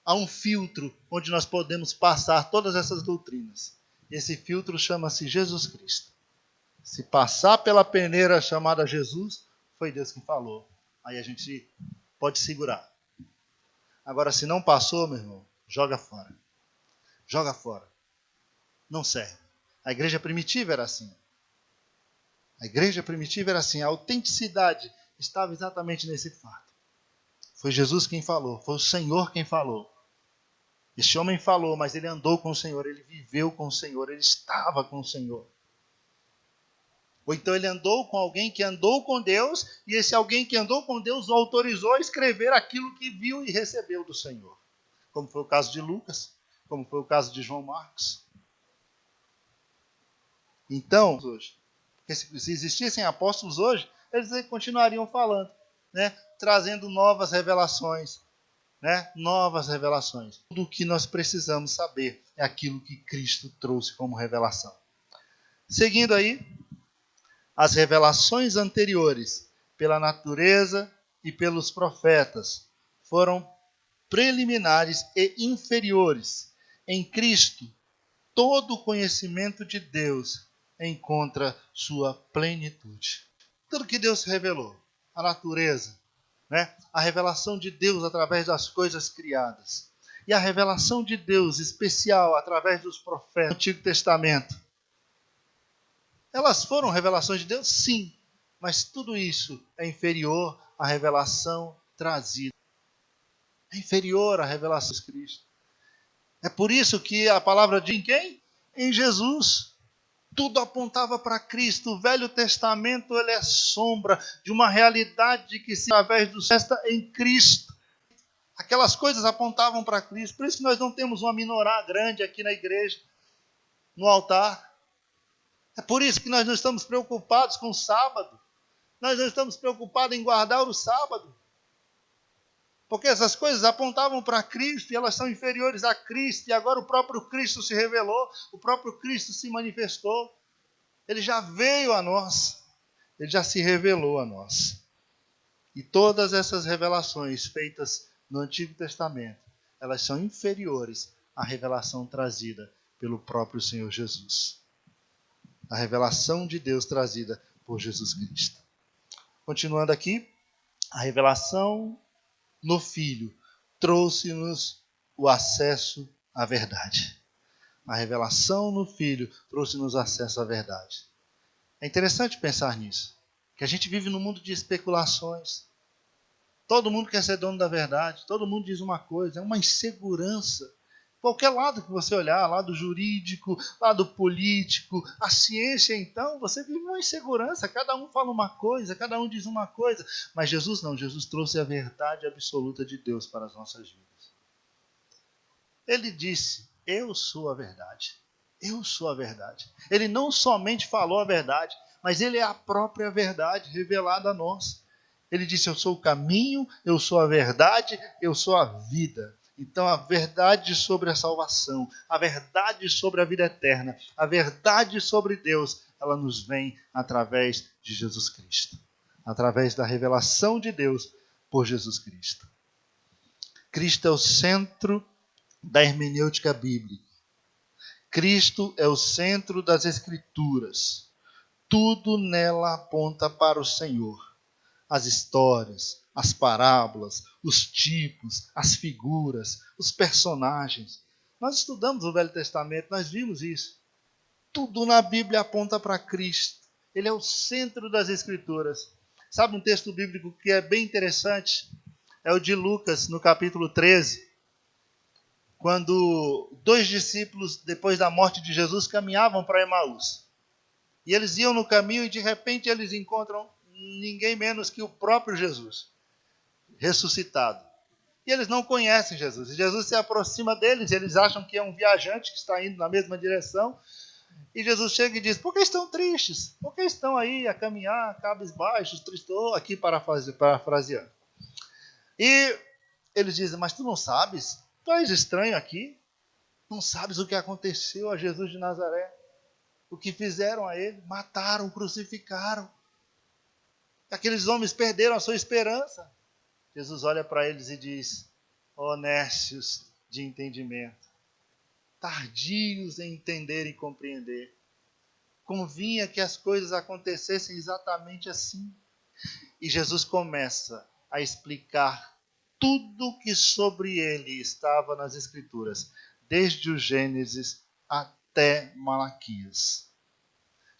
há um filtro onde nós podemos passar todas essas doutrinas. Esse filtro chama-se Jesus Cristo. Se passar pela peneira chamada Jesus, foi Deus que falou. Aí a gente pode segurar. Agora, se não passou, meu irmão, joga fora. Joga fora. Não serve. A igreja primitiva era assim. A igreja primitiva era assim. A autenticidade estava exatamente nesse fato. Foi Jesus quem falou. Foi o Senhor quem falou. Esse homem falou, mas ele andou com o Senhor. Ele viveu com o Senhor. Ele estava com o Senhor. Ou então ele andou com alguém que andou com Deus, e esse alguém que andou com Deus o autorizou a escrever aquilo que viu e recebeu do Senhor. Como foi o caso de Lucas, como foi o caso de João Marcos. Então, hoje, porque se existissem apóstolos hoje, eles continuariam falando, né? Trazendo novas revelações. Né? Novas revelações. Tudo o que nós precisamos saber é aquilo que Cristo trouxe como revelação. Seguindo aí, as revelações anteriores pela natureza e pelos profetas foram preliminares e inferiores. Em Cristo, todo o conhecimento de Deus encontra sua plenitude. Tudo que Deus revelou, a natureza, né? A revelação de Deus através das coisas criadas. E a revelação de Deus especial através dos profetas do Antigo Testamento. Elas foram revelações de Deus? Sim. Mas tudo isso é inferior à revelação trazida. É inferior à revelação de Cristo. É por isso que a palavra diz em quem? Em Jesus. Tudo apontava para Cristo. O Velho Testamento ele é sombra de uma realidade que se através do resta em Cristo. Aquelas coisas apontavam para Cristo. Por isso que nós não temos uma menorá grande aqui na igreja, no altar. É por isso que nós não estamos preocupados com o sábado. Nós não estamos preocupados em guardar o sábado. Porque essas coisas apontavam para Cristo e elas são inferiores a Cristo. E agora o próprio Cristo se revelou, o próprio Cristo se manifestou. Ele já veio a nós, ele já se revelou a nós. E todas essas revelações feitas no Antigo Testamento, elas são inferiores à revelação trazida pelo próprio Senhor Jesus. A revelação de Deus trazida por Jesus Cristo. Continuando aqui, a revelação no Filho trouxe-nos o acesso à verdade. A revelação no Filho trouxe-nos acesso à verdade. É interessante pensar nisso, que a gente vive num mundo de especulações. Todo mundo quer ser dono da verdade, todo mundo diz uma coisa, é uma insegurança. Qualquer lado que você olhar, lado jurídico, lado político, a ciência então, você vive uma insegurança, cada um fala uma coisa, cada um diz uma coisa, mas Jesus não, Jesus trouxe a verdade absoluta de Deus para as nossas vidas. Ele disse, eu sou a verdade, eu sou a verdade. Ele não somente falou a verdade, mas ele é a própria verdade revelada a nós. Ele disse, eu sou o caminho, eu sou a verdade, eu sou a vida. Então a verdade sobre a salvação, a verdade sobre a vida eterna, a verdade sobre Deus, ela nos vem através de Jesus Cristo. Através da revelação de Deus por Jesus Cristo. Cristo é o centro da hermenêutica bíblica. Cristo é o centro das Escrituras. Tudo nela aponta para o Senhor. As histórias, as parábolas, os tipos, as figuras, os personagens. Nós estudamos o Velho Testamento, nós vimos isso. Tudo na Bíblia aponta para Cristo. Ele é o centro das Escrituras. Sabe um texto bíblico que é bem interessante? É o de Lucas, no capítulo 13. Quando 2 discípulos, depois da morte de Jesus, caminhavam para Emaús. E eles iam no caminho e de repente eles encontram ninguém menos que o próprio Jesus, ressuscitado. E eles não conhecem Jesus. E Jesus se aproxima deles, e eles acham que é um viajante que está indo na mesma direção. E Jesus chega e diz, por que estão tristes? Por que estão aí a caminhar, cabisbaixos, tristes? Aqui parafraseando. E eles dizem, mas tu não sabes? Tu és estranho aqui? Não sabes o que aconteceu a Jesus de Nazaré? O que fizeram a ele? Mataram, crucificaram. Aqueles homens perderam a sua esperança. Jesus olha para eles e diz, honestos de entendimento, tardios em entender e compreender. Convinha que as coisas acontecessem exatamente assim. E Jesus começa a explicar tudo que sobre ele estava nas Escrituras, desde o Gênesis até Malaquias.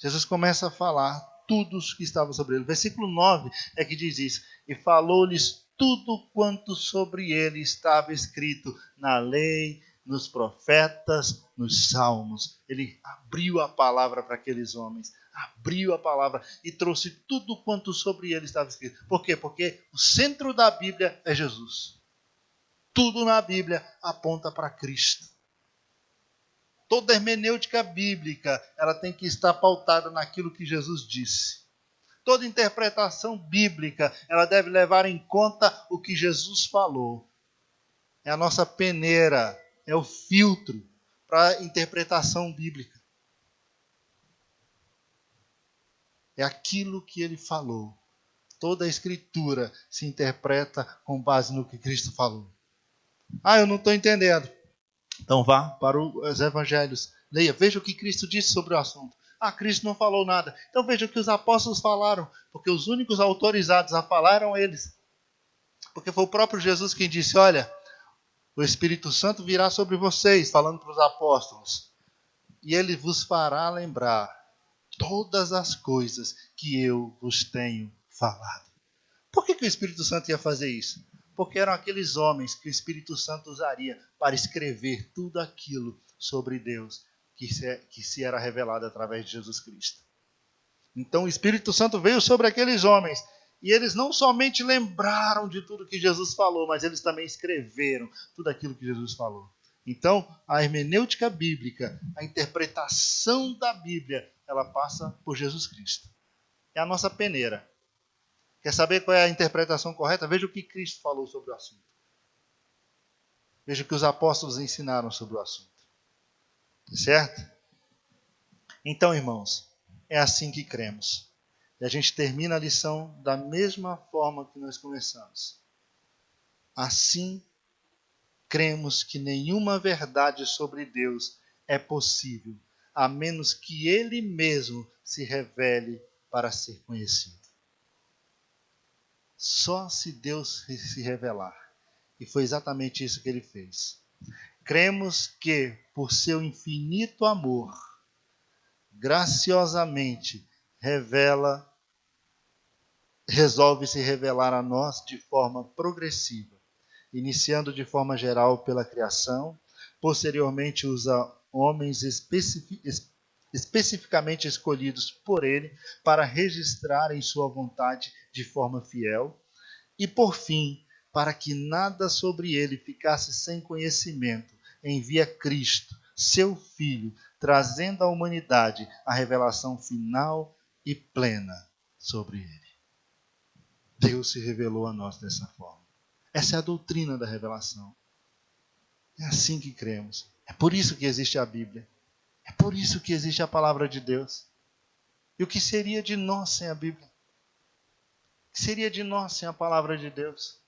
Jesus começa a falar tudo o que estava sobre ele. O versículo 9 é que diz isso. E falou-lhes tudo quanto sobre ele estava escrito na lei, nos profetas, nos salmos. Ele abriu a palavra para aqueles homens. Abriu a palavra e trouxe tudo quanto sobre ele estava escrito. Por quê? Porque o centro da Bíblia é Jesus. Tudo na Bíblia aponta para Cristo. Toda hermenêutica bíblica, ela tem que estar pautada naquilo que Jesus disse. Toda interpretação bíblica, ela deve levar em conta o que Jesus falou. É a nossa peneira, é o filtro para a interpretação bíblica. É aquilo que ele falou. Toda a Escritura se interpreta com base no que Cristo falou. Eu não estou entendendo. Então vá para os evangelhos, leia, veja o que Cristo disse sobre o assunto. Cristo não falou nada. Então veja o que os apóstolos falaram, porque os únicos autorizados a falar eram eles. Porque foi o próprio Jesus quem disse, olha, o Espírito Santo virá sobre vocês, falando para os apóstolos, e ele vos fará lembrar todas as coisas que eu vos tenho falado. Por que o Espírito Santo ia fazer isso? Porque eram aqueles homens que o Espírito Santo usaria para escrever tudo aquilo sobre Deus que se era revelado através de Jesus Cristo. Então o Espírito Santo veio sobre aqueles homens e eles não somente lembraram de tudo que Jesus falou, mas eles também escreveram tudo aquilo que Jesus falou. Então a hermenêutica bíblica, a interpretação da Bíblia, ela passa por Jesus Cristo. É a nossa peneira. Quer saber qual é a interpretação correta? Veja o que Cristo falou sobre o assunto. Veja o que os apóstolos ensinaram sobre o assunto. Certo? Então, irmãos, é assim que cremos. E a gente termina a lição da mesma forma que nós começamos. Assim, cremos que nenhuma verdade sobre Deus é possível, a menos que Ele mesmo se revele para ser conhecido. Só se Deus se revelar. E foi exatamente isso que ele fez. Cremos que, por seu infinito amor, graciosamente resolve se revelar a nós de forma progressiva, iniciando de forma geral pela criação, posteriormente usa homens especificamente escolhidos por ele para registrarem sua vontade de forma fiel, e por fim, para que nada sobre ele ficasse sem conhecimento, envia Cristo, seu Filho, trazendo à humanidade a revelação final e plena sobre ele. Deus se revelou a nós dessa forma. Essa é a doutrina da revelação. É assim que cremos. É por isso que existe a Bíblia. É por isso que existe a palavra de Deus. E o que seria de nós sem a Bíblia? O que seria de nós sem a palavra de Deus?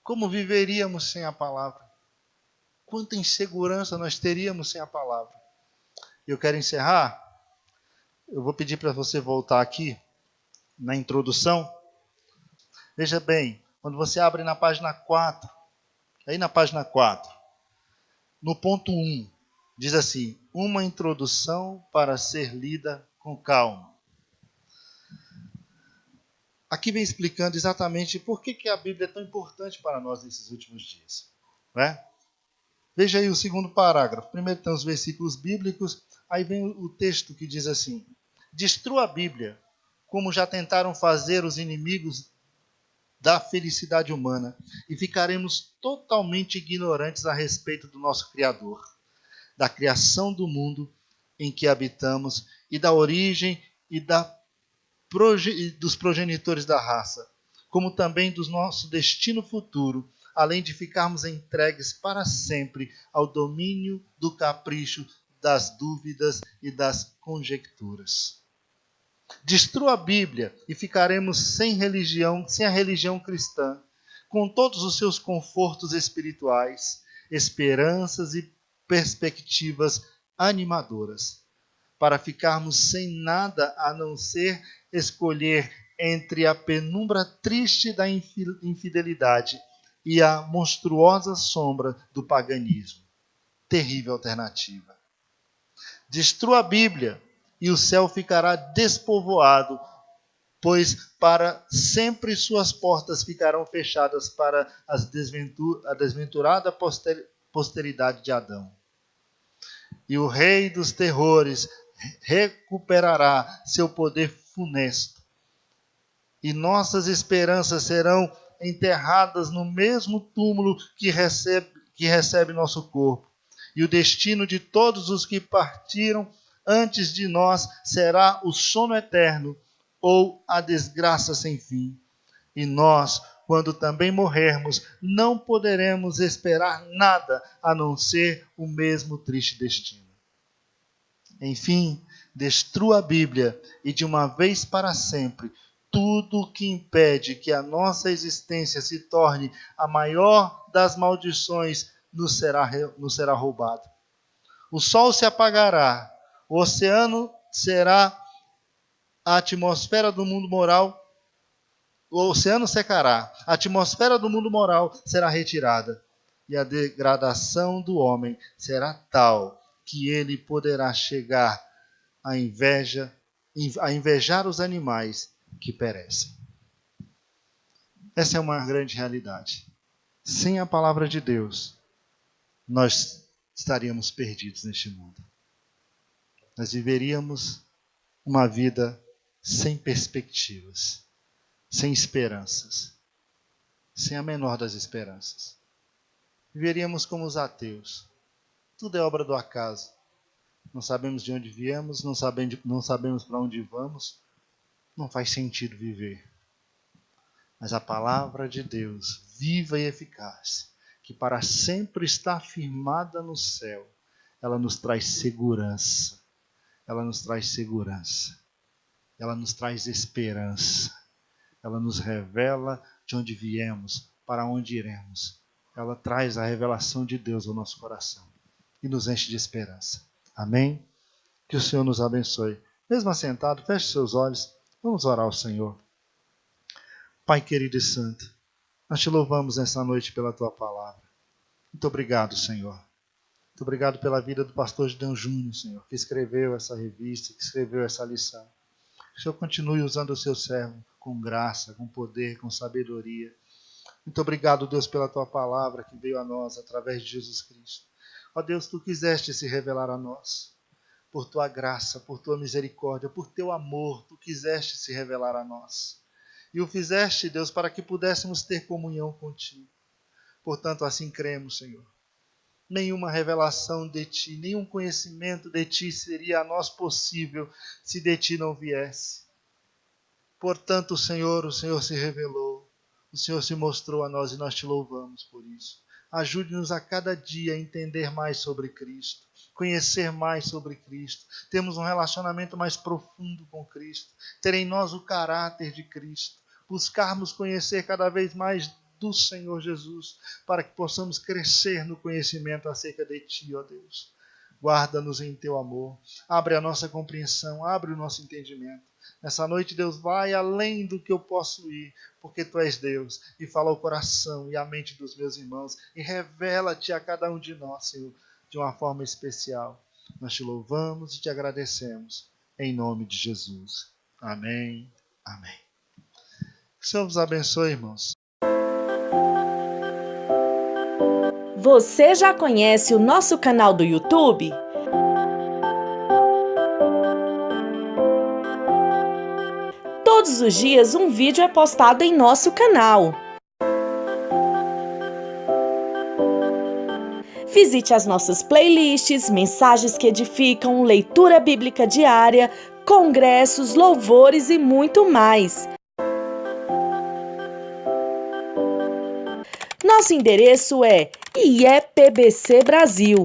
Como viveríamos sem a palavra? Quanta insegurança nós teríamos sem a palavra? Eu quero encerrar. Eu vou pedir para você voltar aqui na introdução. Veja bem, quando você abre na página 4, aí na página 4, no ponto 1, diz assim, uma introdução para ser lida com calma. Aqui vem explicando exatamente por que a Bíblia é tão importante para nós nesses últimos dias. Não é? Veja aí o segundo parágrafo. Primeiro tem os versículos bíblicos, aí vem o texto que diz assim, destrua a Bíblia, como já tentaram fazer os inimigos da felicidade humana, e ficaremos totalmente ignorantes a respeito do nosso Criador, da criação do mundo em que habitamos e da origem e dos progenitores da raça, como também do nosso destino futuro, além de ficarmos entregues para sempre ao domínio do capricho, das dúvidas e das conjecturas. Destrua a Bíblia e ficaremos sem a religião cristã, com todos os seus confortos espirituais, esperanças e perspectivas animadoras, para ficarmos sem nada a não ser escolher entre a penumbra triste da infidelidade e a monstruosa sombra do paganismo. terrível alternativa. Destrua a Bíblia e o céu ficará despovoado, pois para sempre suas portas ficarão fechadas para a desventurada posteridade de Adão. E o rei dos terrores recuperará seu poder funesto. E nossas esperanças serão enterradas no mesmo túmulo que recebe nosso corpo. E o destino de todos os que partiram antes de nós será o sono eterno ou a desgraça sem fim. E nós, quando também morrermos, não poderemos esperar nada a não ser o mesmo triste destino. Enfim, destrua a Bíblia e de uma vez para sempre tudo o que impede que a nossa existência se torne a maior das maldições nos será roubado. O sol se apagará, o oceano será a atmosfera do mundo moral, o oceano secará, a atmosfera do mundo moral será retirada, e a degradação do homem será tal que ele poderá chegar a invejar os animais que perecem. Essa é uma grande realidade. Sem a palavra de Deus, nós estaríamos perdidos neste mundo. Nós viveríamos uma vida sem perspectivas, sem esperanças, sem a menor das esperanças. Viveríamos como os ateus. Tudo é obra do acaso. Não sabemos de onde viemos, não sabemos para onde vamos. Não faz sentido viver. Mas a palavra de Deus, viva e eficaz, que para sempre está firmada no céu, ela nos traz segurança. Ela nos traz segurança. Ela nos traz esperança. Ela nos revela de onde viemos, para onde iremos. Ela traz a revelação de Deus ao nosso coração e nos enche de esperança. Amém? Que o Senhor nos abençoe. Mesmo assentado, feche seus olhos. Vamos orar ao Senhor. Pai querido e santo, nós te louvamos nessa noite pela tua palavra. Muito obrigado, Senhor. Muito obrigado pela vida do pastor Gideão Júnior, Senhor, que escreveu essa revista, que escreveu essa lição. Que o Senhor continue usando o seu servo com graça, com poder, com sabedoria. Muito obrigado, Deus, pela tua palavra que veio a nós através de Jesus Cristo. Ó Deus, tu quiseste se revelar a nós. Por tua graça, por tua misericórdia, por teu amor, tu quiseste se revelar a nós. E o fizeste, Deus, para que pudéssemos ter comunhão contigo. Portanto, assim cremos, Senhor. Nenhuma revelação de ti, nenhum conhecimento de ti seria a nós possível se de ti não viesse. Portanto, o Senhor se revelou, o Senhor se mostrou a nós e nós te louvamos por isso. Ajude-nos a cada dia a entender mais sobre Cristo, conhecer mais sobre Cristo, termos um relacionamento mais profundo com Cristo, ter em nós o caráter de Cristo, buscarmos conhecer cada vez mais do Senhor Jesus, para que possamos crescer no conhecimento acerca de Ti, ó Deus. Guarda-nos em Teu amor, abre a nossa compreensão, abre o nosso entendimento. Nessa noite, Deus, vai além do que eu posso ir, porque Tu és Deus, e fala ao coração e à mente dos meus irmãos, e revela-te a cada um de nós, Senhor, de uma forma especial. Nós Te louvamos e Te agradecemos, em nome de Jesus. Amém. Amém. Que o Senhor vos abençoe, irmãos. Você já conhece o nosso canal do YouTube? Todos os dias um vídeo é postado em nosso canal. Visite as nossas playlists, mensagens que edificam, leitura bíblica diária, congressos, louvores e muito mais. Nosso endereço é IEPBC Brasil.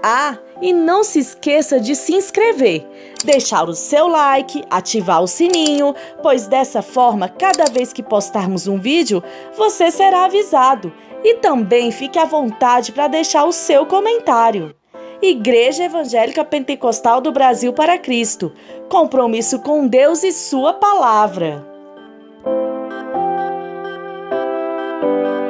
Ah, e não se esqueça de se inscrever, deixar o seu like, ativar o sininho, pois dessa forma, cada vez que postarmos um vídeo, você será avisado. E também fique à vontade para deixar o seu comentário. Igreja Evangélica Pentecostal do Brasil para Cristo. Compromisso com Deus e Sua Palavra. Música